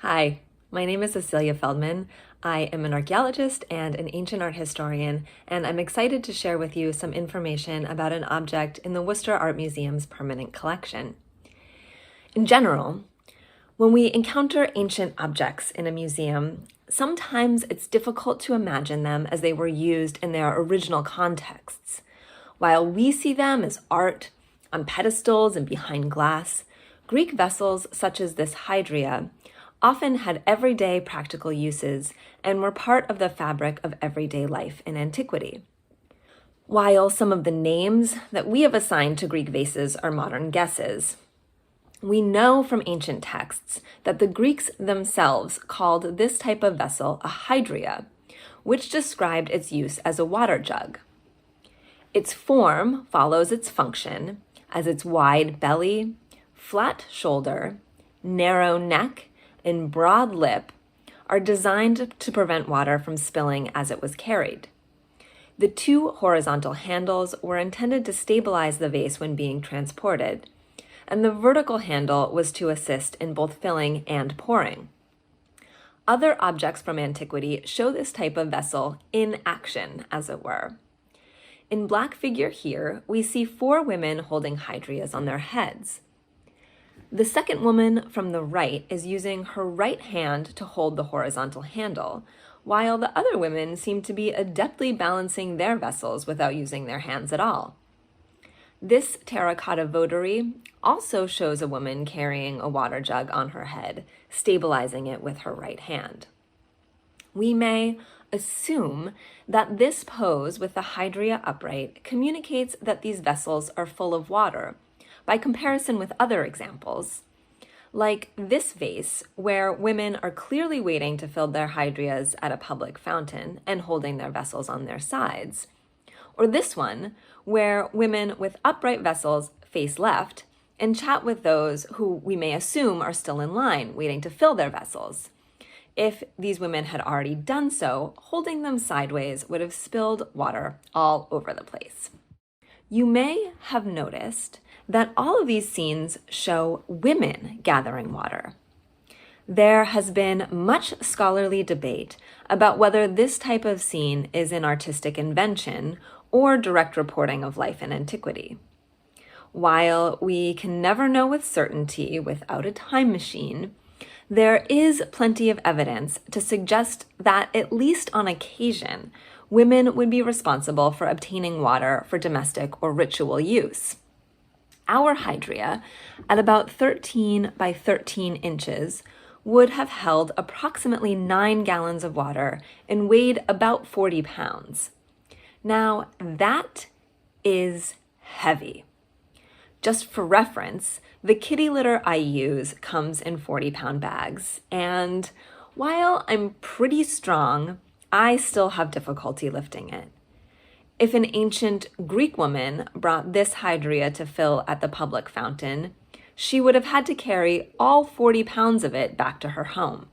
Hi, my name is Cecelia Feldman. I am an archaeologist and an ancient art historian, and I'm excited to share with you some information about an object in the Worcester Art Museum's permanent collection. In general, when we encounter ancient objects in a museum, sometimes it's difficult to imagine them as they were used in their original contexts. While we see them as art, on pedestals and behind glass, Greek vessels such as this Hydria often had everyday practical uses and were part of the fabric of everyday life in antiquity. While some of the names that we have assigned to Greek vases are modern guesses, we know from ancient texts that the Greeks themselves called this type of vessel a hydria, which described its use as a water jug. Its form follows its function, as its wide belly, flat shoulder, narrow neck, and broad lip are designed to prevent water from spilling as it was carried. The two horizontal handles were intended to stabilize the vase when being transported, and the vertical handle was to assist in both filling and pouring. Other objects from antiquity show this type of vessel in action, as it were. In black figure here, we see 4 women holding hydrias on their heads. The second woman from the right is using her right hand to hold the horizontal handle, while the other women seem to be adeptly balancing their vessels without using their hands at all. This terracotta votary also shows a woman carrying a water jug on her head, stabilizing it with her right hand. We may assume that this pose with the hydria upright communicates that these vessels are full of water, by comparison with other examples, like this vase, where women are clearly waiting to fill their hydrias at a public fountain and holding their vessels on their sides, or this one, where women with upright vessels face left and chat with those who we may assume are still in line, waiting to fill their vessels. If these women had already done so, holding them sideways would have spilled water all over the place. You may have noticed that all of these scenes show women gathering water. There has been much scholarly debate about whether this type of scene is an artistic invention or direct reporting of life in antiquity. While we can never know with certainty without a time machine, there is plenty of evidence to suggest that, at least on occasion, women would be responsible for obtaining water for domestic or ritual use. Our hydria, at about 13 by 13 inches, would have held approximately 9 gallons of water and weighed about 40 pounds. Now, that is heavy. Just for reference, the kitty litter I use comes in 40-pound bags, and while I'm pretty strong, I still have difficulty lifting it. If an ancient Greek woman brought this hydria to fill at the public fountain, she would have had to carry all 40 pounds of it back to her home.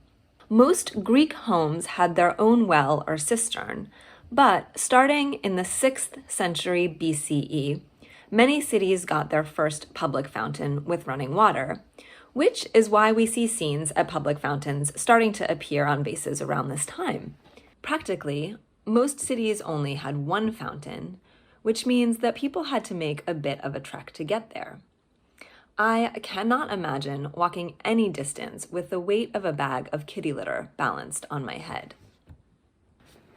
Most Greek homes had their own well or cistern, but starting in the 6th century BCE, many cities got their first public fountain with running water, which is why we see scenes at public fountains starting to appear on vases around this time. Practically, most cities only had one fountain, which means that people had to make a bit of a trek to get there. I cannot imagine walking any distance with the weight of a bag of kitty litter balanced on my head.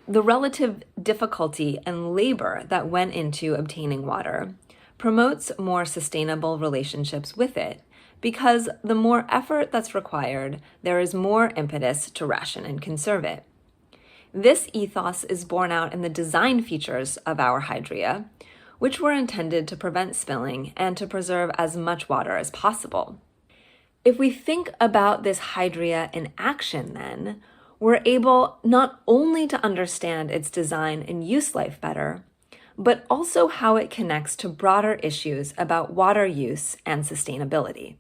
The relative difficulty and labor that went into obtaining water promotes more sustainable relationships with it, because the more effort that's required, there is more impetus to ration and conserve it. This ethos is borne out in the design features of our hydria, which were intended to prevent spilling and to preserve as much water as possible. If we think about this hydria in action then, we're able not only to understand its design and use life better, but also how it connects to broader issues about water use and sustainability.